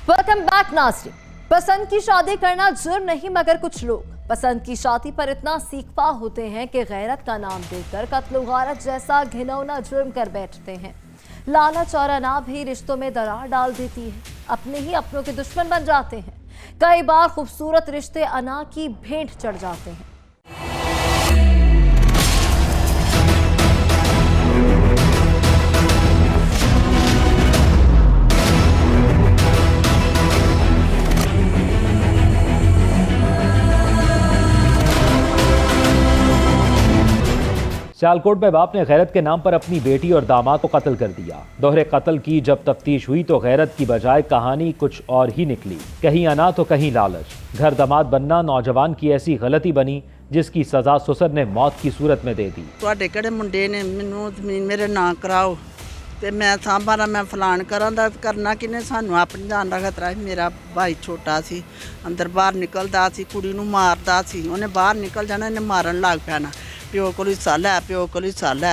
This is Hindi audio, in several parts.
वेलकम बैक नाज़रीन। पसंद की शादी करना जुर्म नहीं, मगर कुछ लोग पसंद की शादी पर इतना सीखपा होते हैं कि गैरत का नाम देकर कत्ल गारत जैसा घिनौना जुर्म कर बैठते हैं। लालच और अना भी रिश्तों में दरार डाल देती है, अपने ही अपनों के दुश्मन बन जाते हैं। कई बार खूबसूरत रिश्ते अना की भेंट चढ़ जाते हैं। सियालकोट में बाप ने गैरत के नाम पर अपनी बेटी और दामाद को कत्ल कर दिया। दोहरे कत्ल की जब तफ्तीश हुई तो गैरत की बजाय कहानी कुछ और ही निकली। कहीं अना तो कहीं लालच। घर दामाद बनना नौजवान की ऐसी गलती बनी जिसकी सजा ससुर ने मौत की सूरत में दे दी। ਤੁਹਾਡੇ ਕਿਹੜੇ ਮੁੰਡੇ ਨੇ ਮੈਨੂੰ ਜ਼ਮੀਨ ਮੇਰੇ ਨਾਂ ਕਰਾਓ ਤੇ ਮੈਂ ਸਾਂਭਾਰਾ ਮੈਂ ਫਲਾਣ ਕਰਾਂ ਦਾ ਕਰਨਾ ਕਿਨੇ ਸਾਨੂੰ ਆਪਣੀ ਜਾਨ ਦਾ ਖਤਰਾ ਸੀ। ਮੇਰਾ ਭਾਈ ਛੋਟਾ ਸੀ, ਅੰਦਰ ਬਾਹਰ ਨਿਕਲਦਾ ਸੀ, ਕੁੜੀ ਨੂੰ ਮਾਰਦਾ ਸੀ। ਉਹਨੇ ਬਾਹਰ ਨਿਕਲ ਜਾਣਾ, ਇਹਨੇ ਮਾਰਨ ਲੱਗ ਪੈਣਾ। ਪਿਓ ਕੋਲ ਹਿੱਸਾ ਲੈ, ਪਿਓ ਕੋਲ ਹਿੱਸਾ ਲੈ।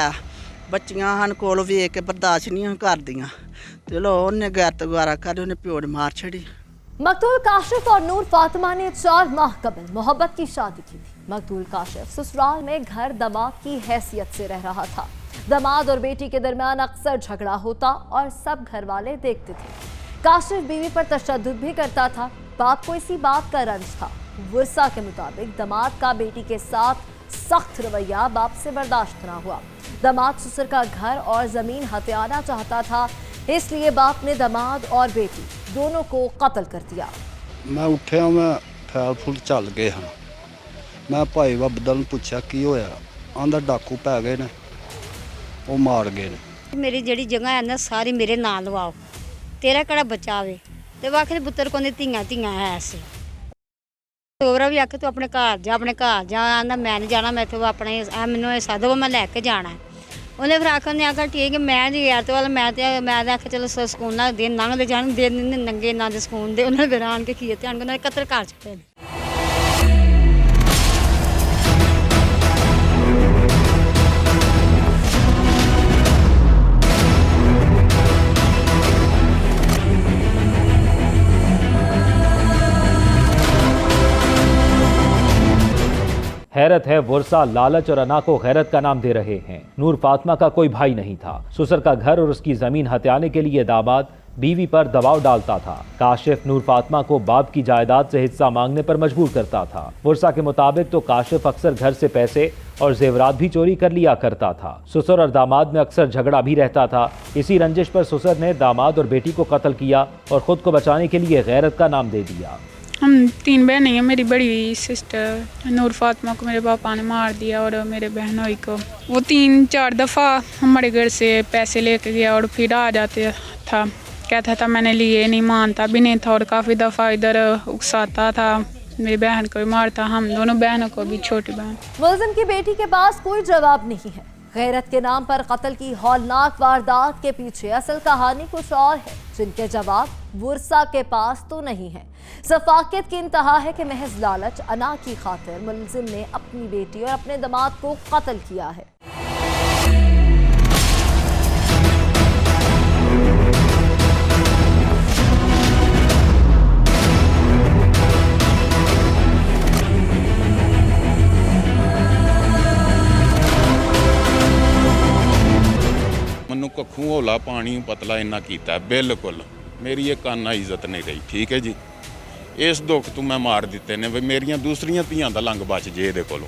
ਬੱਚੀਆਂ ਹਨ ਕੋਲ ਵੇਖ ਕੇ ਬਰਦਾਸ਼ਤ ਨਹੀਂ ਕਰਦੀਆਂ। ਚਲੋ ਉਹਨੇ ਗੈਰਤ ਗੁਆਰਾ ਕਰ ਉਹਨੇ ਪਿਓ ਨੇ ਮਾਰ ਛੜੀ। मकतूल काशिफ और नूर फातिमा ने 4 माह कबल मोहब्बत की शादी की थी। मकतूल काशिफ ससुराल में घर दमाद की हैसियत से रह रहा था। दमाद और बेटी के दरमियान अक्सर झगड़ा होता और सब घर वाले देखते थे। काशिफ बीवी पर तशद्दुद भी करता था। बाप को इसी बात का रंज था। वर्सा के मुताबिक दमाद का बेटी के साथ सख्त रवैया बाप से बर्दाश्त न हुआ। दमाद ससुर का घर और जमीन हथियाना चाहता था, इसलिए बाप ने दमाद और बेटी दोनों को कत्ल कर दिया। मैं उठिया, मैं फैल फुल चल गए हाँ। मैं भाई बाबा ਨੂੰ ਪੁੱਛਿਆ ਕੀ ਹੋਇਆ, ਆਂਦਾ ਡਾਕੂ ਪੈ ਗਏ ਨੇ, ਉਹ ਮਾਰ ਗਏ ਨੇ। मेरी ਜਿਹੜੀ ਜਗ੍ਹਾ ਹੈ ਨਾ ਸਾਰੀ ਮੇਰੇ ਨਾਂ ਲਵਾਓ, ਤੇਰਾ ਕਿਹੜਾ ਬਚਾਵੇ। ਤੇ ਵਾਖੇ ਪੁੱਤਰ ਕੋਨੇ ਧੀਆਂ ਹੈ ਸੀ। ਸੋਵਰਾ ਵੀ ਆਖੇ ਤੂੰ ਆਪਣੇ ਘਰ ਜਾ। ਆਂਦਾ ਮੈਂ ਨਹੀਂ ਜਾਣਾ, ਮੈਂ ਇੱਥੇ ਆਪਣੇ ਮੈਨੂੰ ਇਹ ਸਾਧੋ ਮੈਂ ਲੈ ਕੇ ਜਾਣਾ। ਉਹਨੇ ਫਿਰ ਆਖਣ ਨੇ ਆਖਿਆ ਠੀਕ ਹੈ, ਮੈਂ ਜੀ ਯਾਰ ਤੇ ਵਾਲਾ ਮੈਂ ਤਾਂ ਆਖਿਆ ਚਲੋ ਸਕੂਨ ਨਾਲ ਦਿਨ ਲੰਘਦੇ ਜਾਣ, ਦਿਨ ਨੰਗੇ ਨਾ ਦੇ ਸਕੂਨ ਦੇ। ਉਹਨਾਂ ਨੇ ਫਿਰ ਆਣ ਕੇ ਕੀ ਧਿਆਨ ਉਹਨਾਂ ਨੇ ਕਤਲ ਕਰ ਚੁੱਕੇ ਨੇ। हैरत है, वर्सा लालच और अना को गैरत का नाम दे रहे हैं। नूर फातिमा का कोई भाई नहीं था। ससुर का घर और उसकी जमीन हथियाने के लिए दामाद बीवी पर दबाव डालता था। काशिफ नूर फातिमा को बाप की जायदाद से हिस्सा मांगने पर मजबूर करता था। वर्सा के मुताबिक तो काशिफ अक्सर घर से पैसे और जेवरात भी चोरी कर लिया करता था। ससुर और दामाद में अक्सर झगड़ा भी रहता था। इसी रंजिश पर ससुर ने दामाद और बेटी को कत्ल किया और खुद को बचाने के लिए गैरत का नाम दे दिया। हम 3 बहनें हैं। मेरी बड़ी सिस्टर नूर फातिमा को मेरे पापा ने मार दिया और मेरे बहनोई को। वो 3-4 दफ़ा हमारे घर से पैसे लेके गया और फिर आ जाते था। कहता था मैंने लिए, नहीं मानता भी नहीं था और काफ़ी दफ़ा इधर उकसाता था। मेरी बहन को भी मारता, हम दोनों बहनों को भी, छोटी बहन। मुलजिम की बेटी के पास कोई जवाब नहीं है। गैरत के नाम पर कत्ल की हौलनाक वारदात के पीछे असल कहानी कुछ और है, जिनके जवाब वर्सा के पास तो नहीं है। सफाकियत की इंतहा है कि महज लालच अना की खातिर मुलजिम ने अपनी बेटी और अपने दामाद को कत्ल किया है। ਮੈਨੂੰ ਕੱਖੂ ਹੌਲਾ ਪਾਣੀ ਪਤਲਾ ਇੰਨਾ ਕੀਤਾ ਬਿਲਕੁਲ। ਮੇਰੀ ਇਹ ਕਾਨਾ ਇੱਜ਼ਤ ਨਹੀਂ ਰਹੀ। ਠੀਕ ਹੈ ਜੀ, ਇਸ ਦੁੱਖ ਤੋਂ मैं मार ਦਿੱਤੇ ਨੇ ਵੀ ਮੇਰੀਆਂ ਦੂਸਰੀਆਂ ਧੀਆਂ ਦਾ ਲੰਗ ਬਚ ਜੇ ਇਹਦੇ ਕੋਲੋਂ।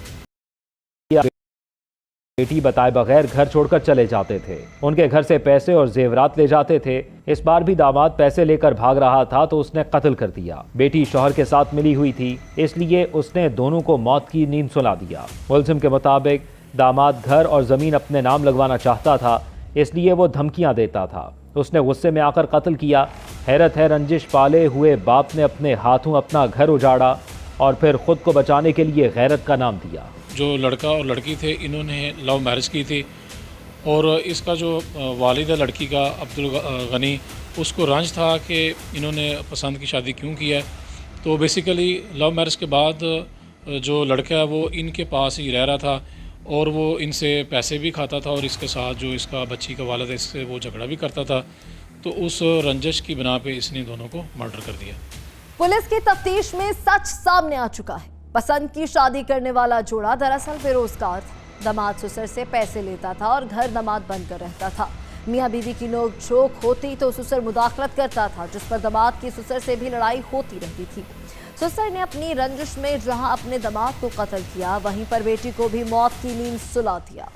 बेटी बताए बगैर घर छोड़कर चले जाते थे। उनके घर से पैसे और जेवरात ले जाते थे। इस बार भी दामाद पैसे लेकर भाग रहा था तो उसने कत्ल कर दिया। बेटी शौहर के साथ मिली हुई थी, इसलिए उसने दोनों को मौत की नींद सुला दिया। मुलजिम के मुताबिक दामाद घर और जमीन अपने नाम लगवाना चाहता था, इसलिए वो धमकियां देता था। उसने गुस्से में आकर कत्ल किया। हैरत है, रंजिश पाले हुए बाप ने अपने हाथों अपना घर उजाड़ा और फिर खुद को बचाने के लिए गैरत का नाम दिया। जो लड़का और लड़की थे इन्होंने लव मैरिज की थी और इसका जो वालिद है लड़की का अब्दुल गनी, उसको रंज था कि इन्होंने पसंद की शादी क्यों की है। तो बेसिकली लव मैरिज के बाद जो लड़का है वो इनके पास ही रह रहा था और वो इनसे पैसे भी खाता था और इसके साथ जो इसका बच्ची का वालिद है इससे वो झगड़ा भी करता था। तो उस रंजिश की बिना पे इसने दोनों को मर्डर कर दिया। पुलिस की तफ्तीश में सच सामने आ चुका है। पसंद की शादी करने वाला जोड़ा दरअसल बेरोजगार था। दामाद ससुर से पैसे लेता था और घर दामाद बनकर रहता था। मियां बीवी की नोक-झोंक होती तो ससुर मुदाखलत करता था, जिस पर दामाद की ससुर से भी लड़ाई होती रहती थी। ससुर ने अपनी रंजिश में जहां अपने दामाद को कत्ल किया, वहीं पर बेटी को भी मौत की नींद सुला दिया।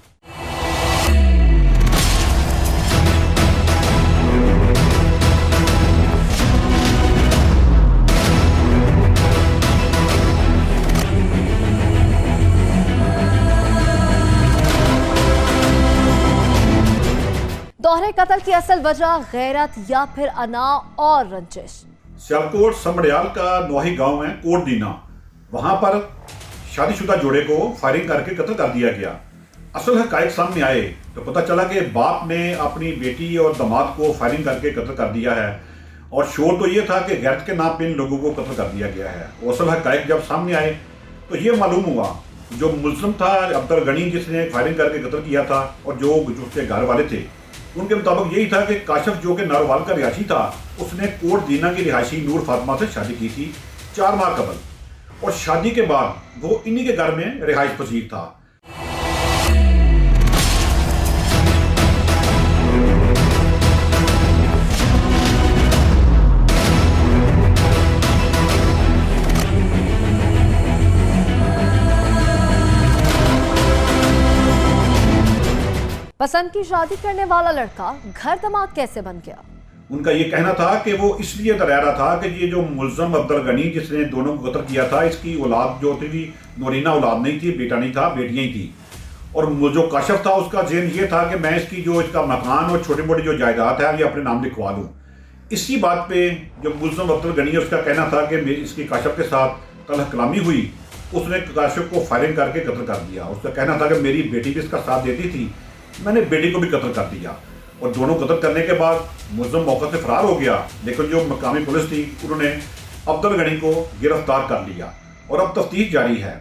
दोहरे कत्ल की असल वजह गैरत या फिर अना और रंजिश। सियालकोट समड़ियाल का नोही गांव है कोटदीना, वहां पर शादीशुदा जोड़े को फायरिंग करके कत्ल कर दिया गया। असल हकायक सामने आए तो पता चला कि बाप ने अपनी बेटी और दामाद को फायरिंग करके कत्ल कर दिया है, और शोर तो ये था कि गैरत के नाम पे इन लोगों को कत्ल कर दिया गया है। और असल हकायक जब सामने आए तो ये मालूम हुआ जो मुल्ज़िम था अब्दुल गनी, जिसने फायरिंग करके कत्ल किया था, और जो उसके घर वाले थे, उनके मुताबिक यही था कि काशिफ जो कि नारोवाल का रिहायशी था, उसने कोटदीना की रिहायशी नूर फातिमा से शादी की थी 4 माह कबल, और शादी के बाद वो इन्हीं के घर में रिहाइश पसीर था। पसंद की शादी करने वाला लड़का घर दामाद कैसे बन गया? उनका ये कहना था कि वो इसलिए डरा रहा था कि ये जो मुल्ज़म अब्दुल गनी जिसने दोनों को कत्ल किया था, इसकी औलाद जो थी नूरीना औलाद नहीं थी, बेटा नहीं था, बेटियां ही थी। और जो काशिफ था उसका ज़हन ये था कि मैं इसकी जो इसका मकान और छोटी मोटी जो जायदाद है ये अपने नाम लिखवा लूँ। इसी बात पे जो मुल्ज़म अब्दुल गनी है उसका कहना था कि इसकी काशिफ के साथ तलह कलामी हुई, उसने काशिफ को फायरिंग करके कत्ल कर दिया। उसका कहना था कि मेरी बेटी भी इसका साथ देती थी, मैंने बेटी को भी कत्ल कर दिया। और दोनों कत्ल करने के बाद मुल्ज़िम मौके से फरार हो गया, लेकिन जो मकामी पुलिस थी उन्होंने अब्दुल गनी को गिरफ्तार कर लिया और अब तफ्तीश जारी है।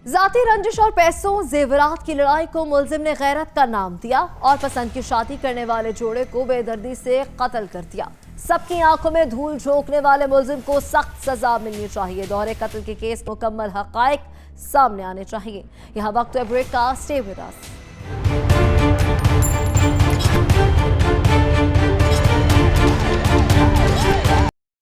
जाती रंजिश और पैसों जेवरात की लड़ाई को मुल्जिम ने गैरत का नाम दिया और पसंद की शादी करने वाले जोड़े को बेदर्दी से कत्ल कर दिया। सबकी आंखों में धूल झोंकने वाले मुल्जिम को सख्त सजा मिलनी चाहिए। दोहरे कत्ल के केस मुकम्मल हकायक सामने आने चाहिए। यहाँ वक्त ब्रेक का, स्टे विद अस।